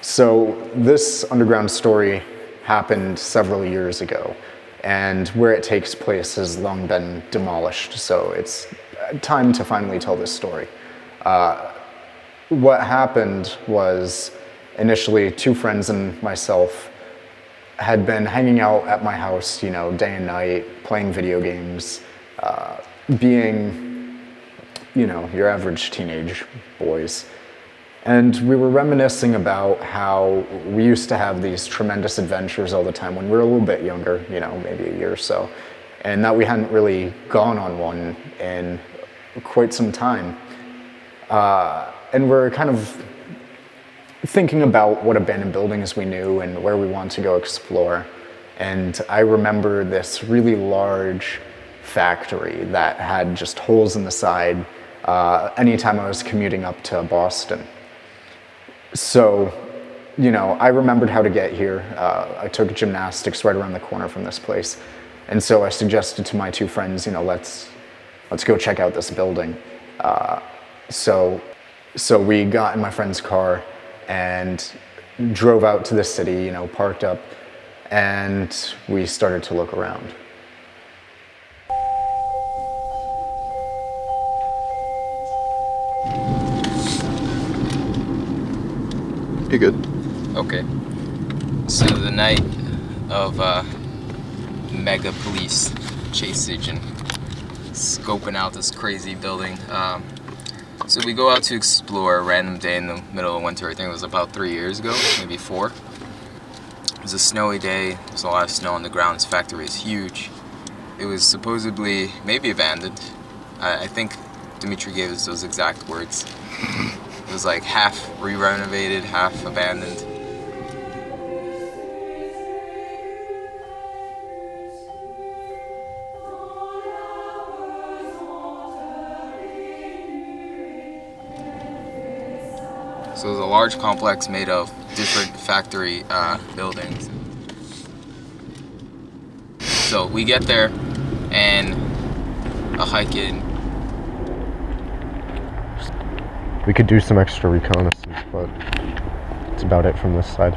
So this underground story happened several years ago, and where it takes place has long been demolished, so it's time to finally tell this story. What happened was, initially, two friends and myself had been hanging out at my house, day and night, playing video games, being, your average teenage boys. And we were reminiscing about how we used to have these tremendous adventures all the time when we were a little bit younger, maybe a year or so, and that we hadn't really gone on one in quite some time. And we're kind of thinking about what abandoned buildings we knew and where we wanted to go explore. And I remember this really large factory that had just holes in the side anytime I was commuting up to Boston. So, I remembered how to get here. I took gymnastics right around the corner from this place. And so I suggested to my two friends, let's go check out this building. So we got in my friend's car and drove out to the city, parked up, and we started to look around. You're good. Okay. So the night of mega police chase siege, scoping out this crazy building. So we go out to explore a random day in the middle of winter. I think it was about 3 years ago, maybe 4. It was a snowy day. There's a lot of snow on the ground. This factory is huge. It was supposedly maybe abandoned. I think Dimitri gave us those exact words. It was like half re-renovated, half abandoned. So it was a large complex made of different factory buildings. So we get there and a hike in. We could do some extra reconnaissance, but it's about it from this side.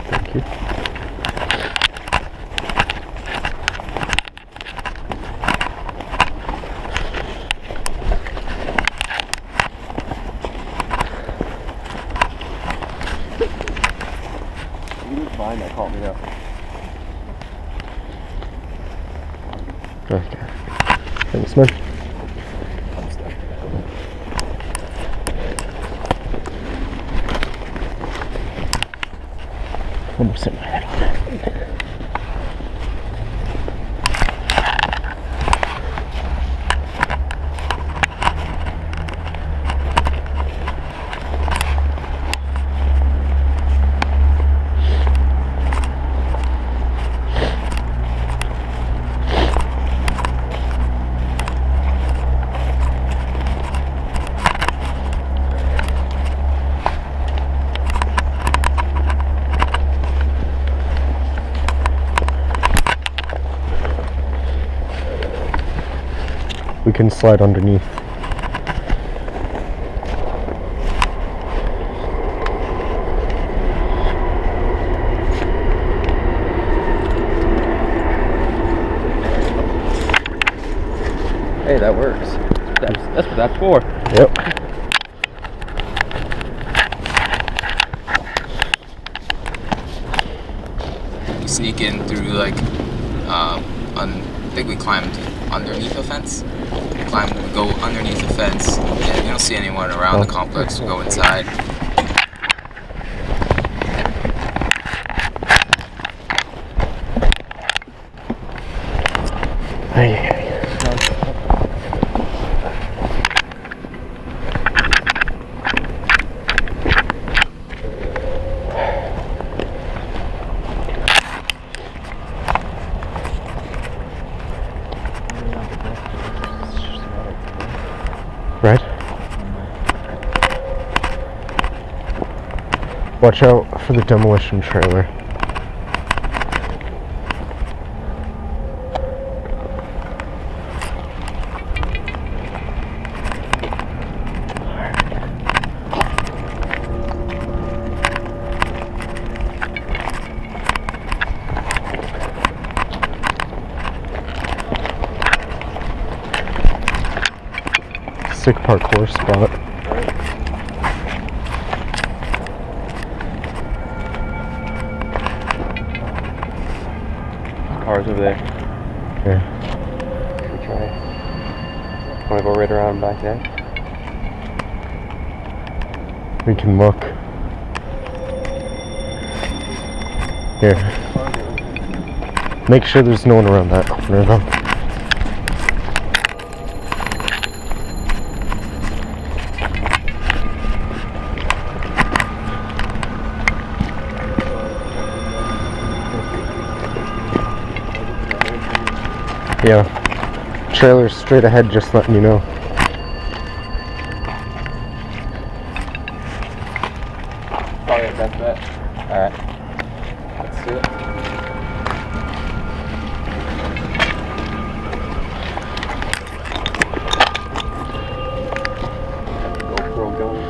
Thank you. Fine, that caught me up. Okay. Thanks, man. Almost hit my head on it. We can slide underneath. Hey, that works. That's what that's for. Yep. We sneak in through I think we climbed underneath a fence. We go underneath the fence, and you don't see anyone around the complex. We go inside. Right? Watch out for the demolition trailer. Sick parkour spot. Cars over there. Yeah. Should we try? Want to go right around back there? We can look. Here. Make sure there's no one around that corner though. Yeah. Trailer's straight ahead, just letting you know. Probably our best bet. Alright. Let's do it. GoPro going.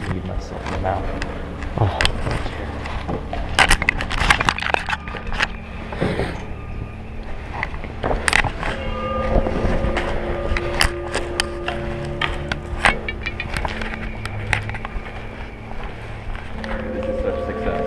Leave myself in the mouth. Oh. This is such success.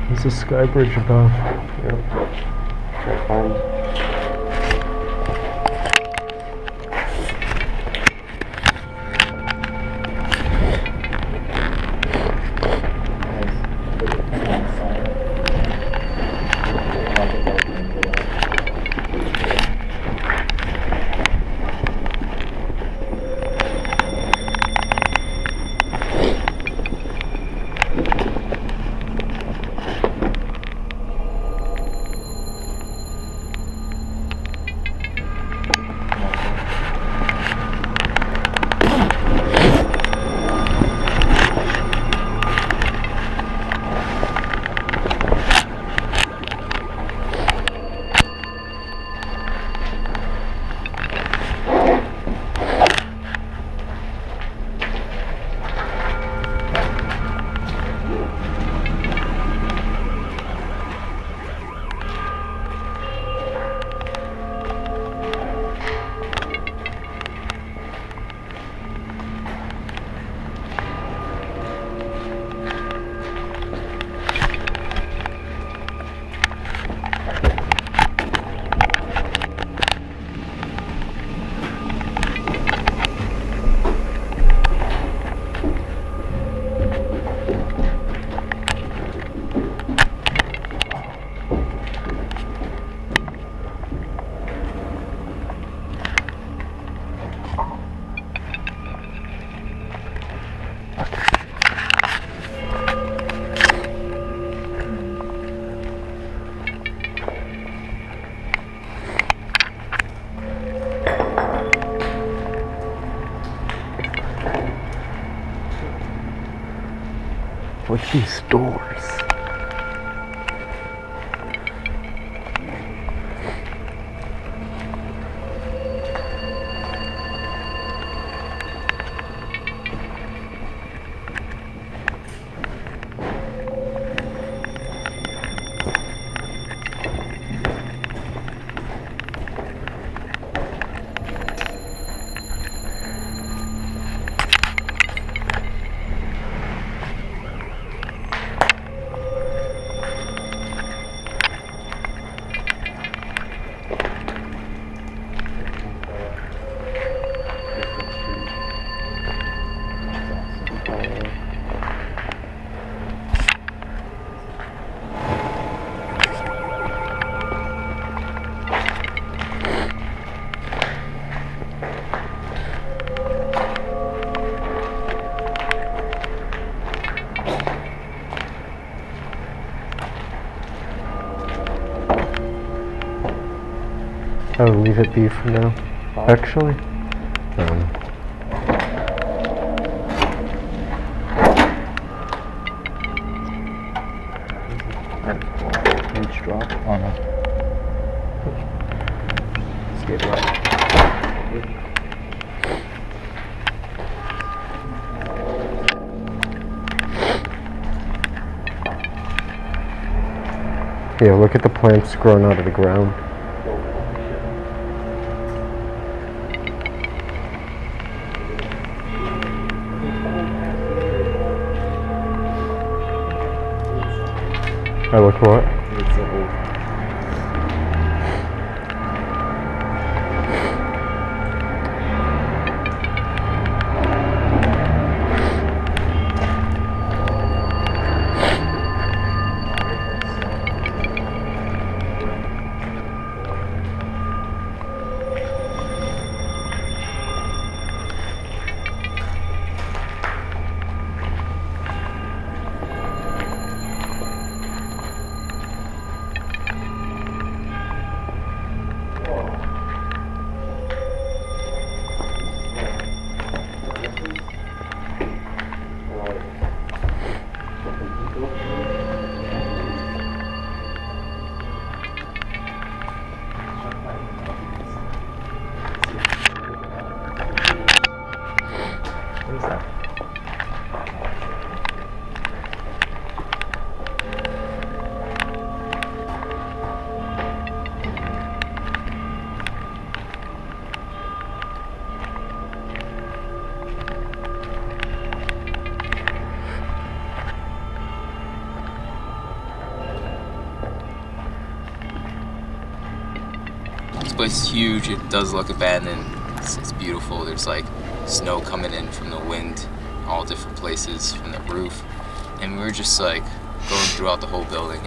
There's a sky bridge above. Yep. Try to find. Look at these doors. I'll leave it be for now. Actually, Huge drop. Oh no. Skate rock. yeah, look at the plants growing out of the ground. I look what? It's a whole. What is that? This place is huge. It does look abandoned. It's beautiful. There's like snow coming in from the wind, all different places from the roof, and we were just like going throughout the whole building.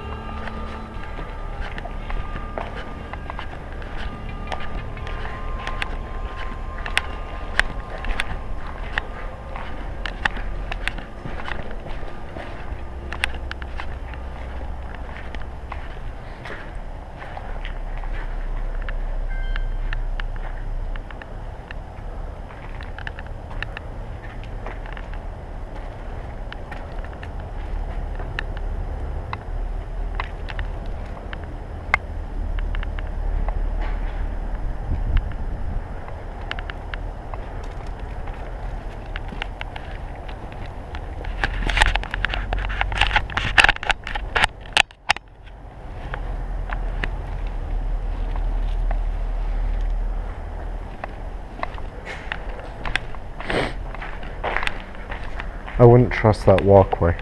I wouldn't trust that walkway.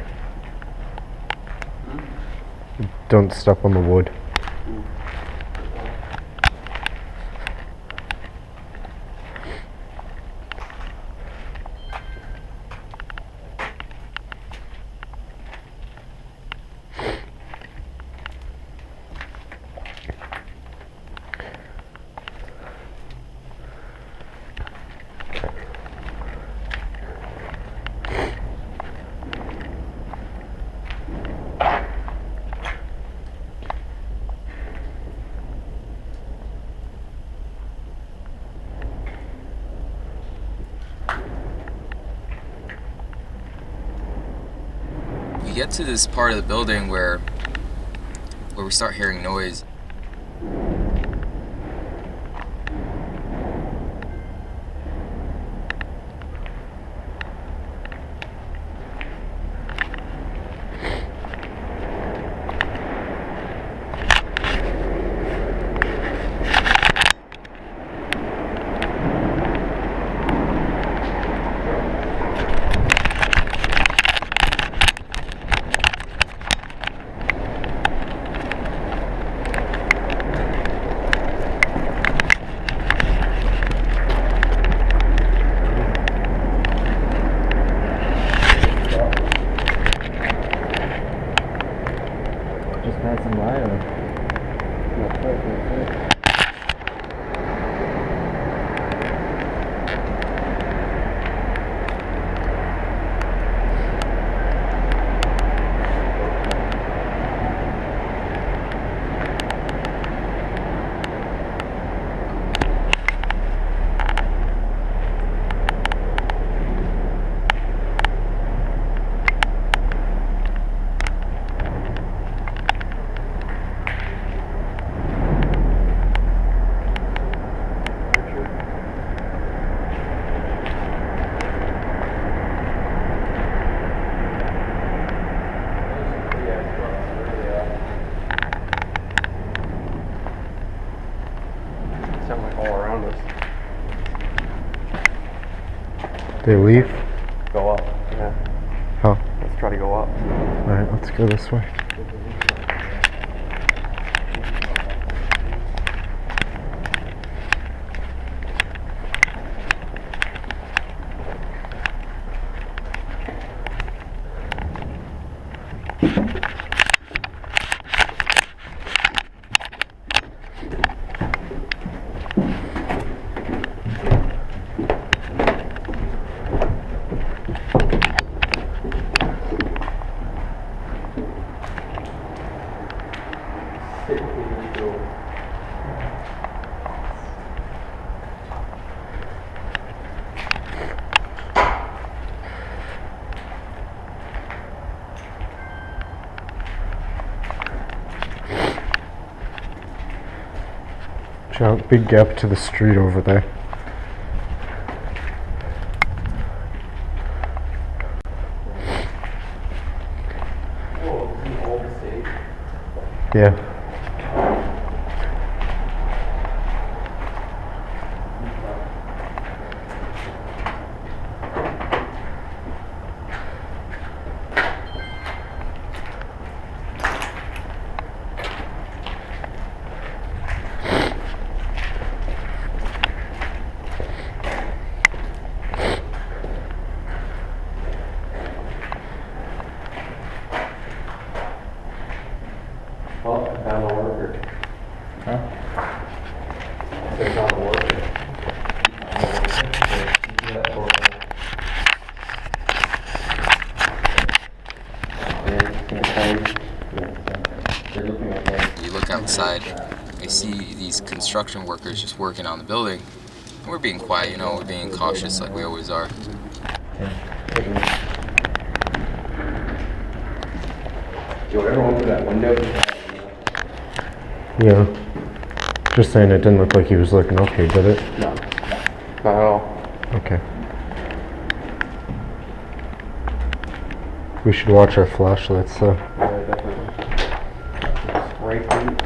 Don't step on the wood. get to this part of the building where we start hearing noise. Just passing by or? Not quite, that's it. Sound like all around us. They leave? Go up, yeah. Huh? Let's try to go up. Alright, let's go this way. Watch out, big gap to the street over there. Yeah. Oh, I found a worker. Huh? I found a worker. You look outside, I see these construction workers just working on the building. And we're being quiet, you know, we're being cautious like we always are. Joe, ever open that window? Yeah. Just saying it didn't look like he was looking okay, did it? No. Not at all. Okay. We should watch our flashlights, so. Yeah, definitely. Spray paint.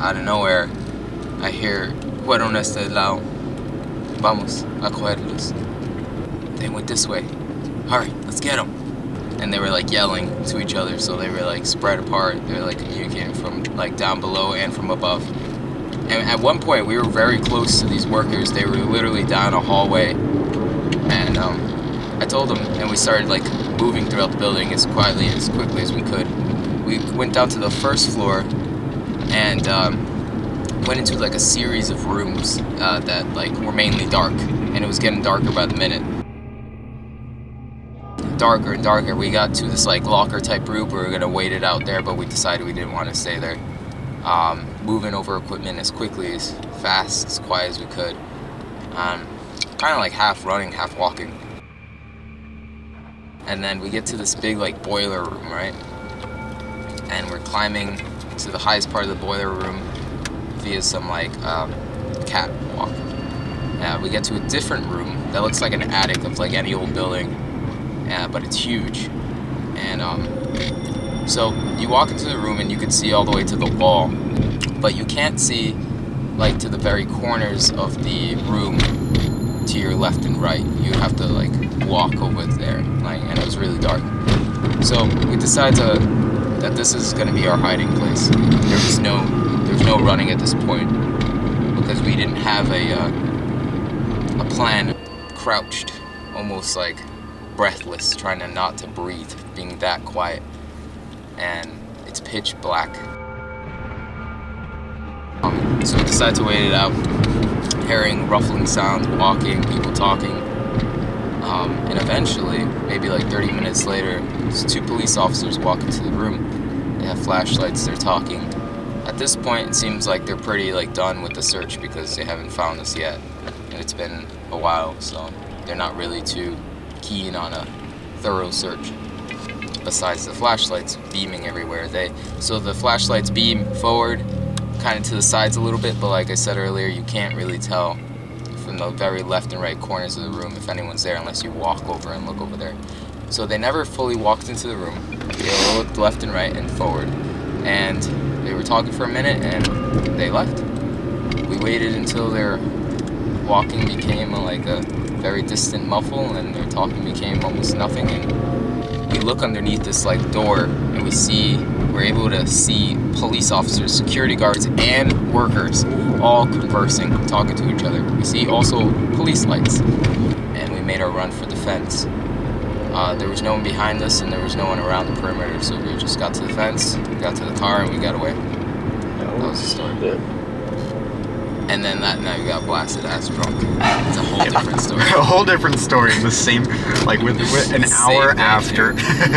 out of nowhere, I hear, fueron este lado. Vamos a cogerlos. They went this way. Hurry, let's get them. And they were like yelling to each other, so they were like spread apart. They were like communicating from like down below and from above. And at one point, we were very close to these workers. They were literally down a hallway. And I told them, and we started like moving throughout the building as quietly and as quickly as we could. We went down to the first floor and went into like a series of rooms that like were mainly dark, and it was getting darker by the minute. Darker and darker. We got to this like locker type room. We were gonna wait it out there, but we decided we didn't want to stay there. Moving over equipment as quickly, as fast, as quiet as we could. Kind of like half running, half walking. And then we get to this big like boiler room, right? And we're climbing to the highest part of the boiler room via some like catwalk. We get to a different room that looks like an attic of like any old building, but it's huge. And so you walk into the room and you can see all the way to the wall, but you can't see like to the very corners of the room to your left and right. You have to like walk over there, like, and it was really dark. So we decided that this is going to be our hiding place. There's no running at this point because we didn't have a plan. Crouched, almost like breathless, trying not to breathe, being that quiet, and it's pitch black. So we decided to wait it out, hearing ruffling sounds, walking, people talking, and eventually, maybe like 30 minutes later, there's 2 police officers walk into the room. They have flashlights, they're talking. At this point, it seems like they're pretty like done with the search because they haven't found us yet, and it's been a while, so they're not really too keen on a thorough search. Besides the flashlights beaming everywhere, so the flashlights beam forward, kind of to the sides a little bit, but like I said earlier, you can't really tell from the very left and right corners of the room if anyone's there unless you walk over and look over there. So they never fully walked into the room. They looked left and right and forward, and they were talking for a minute and they left. We waited until their walking became like a very distant muffle and their talking became almost nothing, and we look underneath this like door and we're able to see police officers, security guards, and workers all conversing, talking to each other. We see also police lights, and we made our run for the fence. There was no one behind us and there was no one around the perimeter, so we just got to the fence, got to the car, and we got away. That was the story. And then that night we got blasted ass drunk. It's a whole different story. A whole different story. The same, like with an hour after.